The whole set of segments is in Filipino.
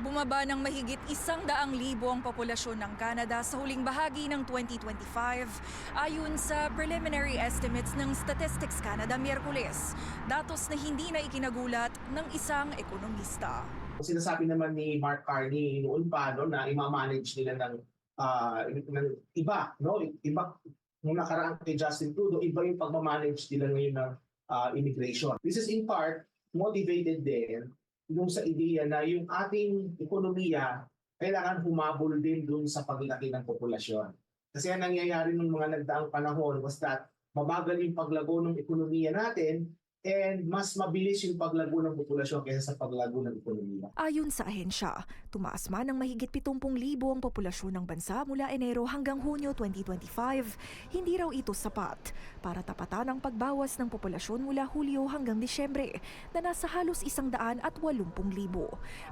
Bumaba ng mahigit 100,000 ang populasyon ng Canada sa huling bahagi ng 2025 ayon sa preliminary estimates ng Statistics Canada Miyerkules, datos na hindi na ikinagulat ng isang ekonomista. Sinasabi naman ni Mark Carney noon pa na i-manage nila ng iba, no? Iba nung nakaraan kay Justin Trudeau, iba yung pagmamanage nila ngayon ng immigration. This is in part motivated din yung sa ideya na yung ating ekonomiya kailangan humabol din dun sa paglaki ng populasyon. Kasi ang nangyayari ng mga nagdaang panahon was that mabagal yung paglago ng ekonomiya natin and mas mabilis yung paglago ng populasyon kaysa sa paglago ng ekonomiya. Ayon sa ahensya, tumaas man ng mahigit 70,000 ang populasyon ng bansa mula Enero hanggang Hunyo 2025, hindi raw ito sapat para tapatan ang pagbawas ng populasyon mula Hulyo hanggang Disyembre na nasa halos 180,000.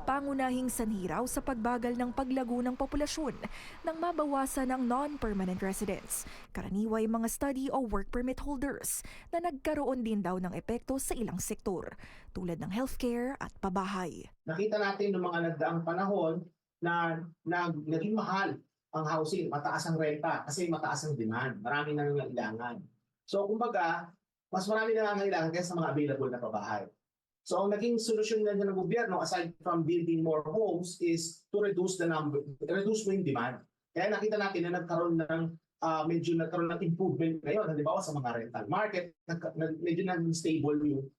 Pangunahing sanhi raw sa pagbagal ng paglago ng populasyon nang mabawasan ng non-permanent residents, karaniway mga study o work permit holders na nagkaroon din daw ng epekto sa ilang sektor tulad ng healthcare at pabahay. Nakita natin noong mga nagdaang panahon na naging mahal ang housing, mataas ang renta kasi mataas ang demand, marami nang nangangailangan. So kumbaga, mas marami nangangailangan kaysa sa mga available na pabahay. So ang naging solusyon na ng gobyerno aside from building more homes is to reduce mo yung demand. Kaya nakita natin na medyo nagkaroon ng improvement ngayon, halimbawa sa mga rental market, medyo naging stable yung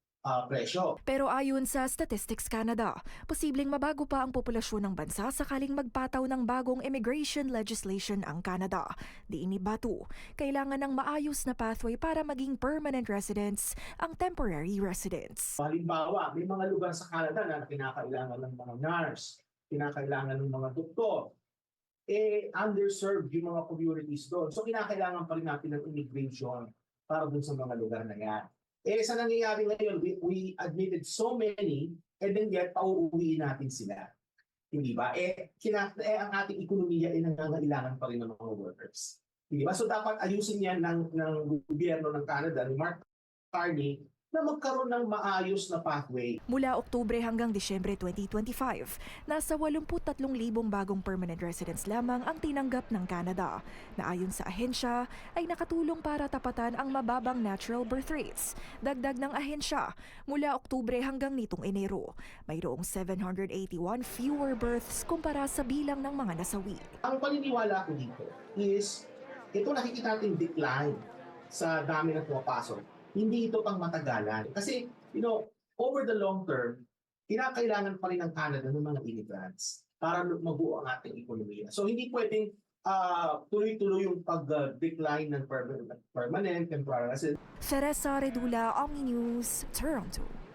presyo. Pero ayon sa Statistics Canada, posibleng mabago pa ang populasyon ng bansa sakaling magpataw ng bagong immigration legislation ang Canada. Di inibatu, kailangan ng maayos na pathway para maging permanent residents ang temporary residents. Halimbawa, may mga lugar sa Canada na kinakailangan ng mga nurse, kinakailangan ng mga doktor, underserved yung mga communities doon. So kinakailangan pa rin natin ng immigration para dun sa mga lugar na yan. Sa nangyayari ngayon, we admitted so many and then yet pauuwiin natin sila. Hindi ba? Ang ating ekonomiya ay nangangailangan pa rin ng mga workers. Hindi ba? So dapat ayusin yan ng gobyerno ng Canada, ni Mark Carney, na magkaroon ng maayos na pathway. Mula Oktubre hanggang Disyembre 2025, nasa 83,000 bagong permanent residents lamang ang tinanggap ng Canada, na ayon sa ahensya ay nakatulong para tapatan ang mababang natural birth rates. Dagdag ng ahensya, mula Oktubre hanggang nitong Enero, mayroong 781 fewer births kumpara sa bilang ng mga nasawi. Ang paniniwala ko dito is, ito nakikita natin decline sa dami na pumapasok. Hindi ito pang matagalan. Kasi, over the long term, kinakailangan pa rin ng Canada ng mga immigrants para mabuo ang ating ekonomiya. So, hindi pwedeng tuloy-tuloy yung pag-decline ng permanent temporary residents. Teresa Redula, Omni News, Toronto.